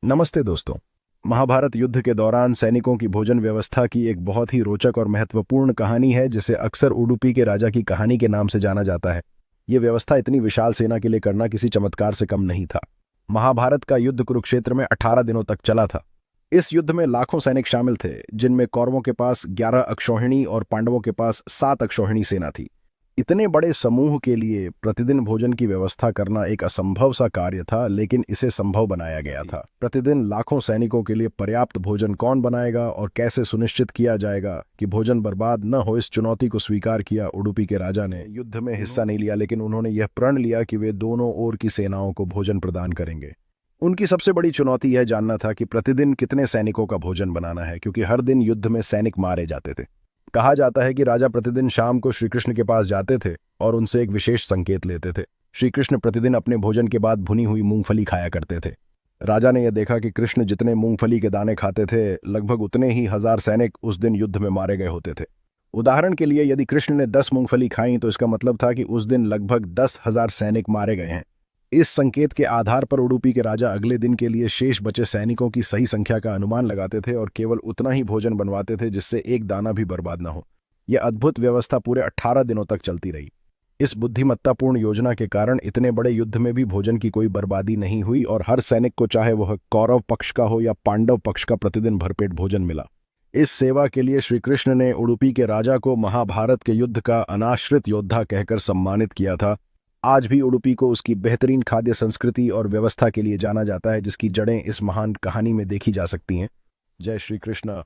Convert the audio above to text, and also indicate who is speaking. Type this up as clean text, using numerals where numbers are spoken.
Speaker 1: नमस्ते दोस्तों। महाभारत युद्ध के दौरान सैनिकों की भोजन व्यवस्था की एक बहुत ही रोचक और महत्वपूर्ण कहानी है जिसे अक्सर उडुपी के राजा की कहानी के नाम से जाना जाता है। ये व्यवस्था इतनी विशाल सेना के लिए करना किसी चमत्कार से कम नहीं था। महाभारत का युद्ध कुरुक्षेत्र में 18 दिनों तक चला था। इस युद्ध में लाखों सैनिक शामिल थे, जिनमें कौरवों के पास 11 अक्षौहिणी और पांडवों के पास 7 अक्षौहिणी सेना थी। इतने बड़े समूह के लिए प्रतिदिन भोजन की व्यवस्था करना एक असंभव सा कार्य था, लेकिन इसे संभव बनाया गया था। प्रतिदिन लाखों सैनिकों के लिए पर्याप्त भोजन कौन बनाएगा और कैसे सुनिश्चित किया जाएगा कि भोजन बर्बाद न हो, इस चुनौती को स्वीकार किया। उडुपी के राजा ने युद्ध में हिस्सा नहीं लिया, लेकिन उन्होंने यह प्रण लिया कि वे दोनों ओर की सेनाओं को भोजन प्रदान करेंगे। उनकी सबसे बड़ी चुनौती यह जानना था कि प्रतिदिन कितने सैनिकों का भोजन बनाना है, क्योंकि हर दिन युद्ध में सैनिक मारे जाते थे। कहा जाता है कि राजा प्रतिदिन शाम को श्री कृष्ण के पास जाते थे और उनसे एक विशेष संकेत लेते थे। श्री कृष्ण प्रतिदिन अपने भोजन के बाद भुनी हुई मूंगफली खाया करते थे। राजा ने यह देखा कि कृष्ण जितने मूंगफली के दाने खाते थे, लगभग उतने ही 1000 सैनिक उस दिन युद्ध में मारे गए होते थे। उदाहरण के लिए, यदि कृष्ण ने 10 मूंगफली खाई तो इसका मतलब था कि उस दिन लगभग 10,000 सैनिक मारे गए हैं। इस संकेत के आधार पर उडुपी के राजा अगले दिन के लिए शेष बचे सैनिकों की सही संख्या का अनुमान लगाते थे और केवल उतना ही भोजन बनवाते थे जिससे एक दाना भी बर्बाद न हो। यह अद्भुत व्यवस्था पूरे 18 दिनों तक चलती रही। इस बुद्धिमत्तापूर्ण योजना के कारण इतने बड़े युद्ध में भी भोजन की कोई बर्बादी नहीं हुई और हर सैनिक को, चाहे वह कौरव पक्ष का हो या पांडव पक्ष का, प्रतिदिन भरपेट भोजन मिला। इस सेवा के लिए श्री कृष्ण ने उडुपी के राजा को महाभारत के युद्ध का अनाश्रित योद्धा कहकर सम्मानित किया था। आज भी उडुपी को उसकी बेहतरीन खाद्य संस्कृति और व्यवस्था के लिए जाना जाता है, जिसकी जड़ें इस महान कहानी में देखी जा सकती हैं। जय श्री कृष्ण।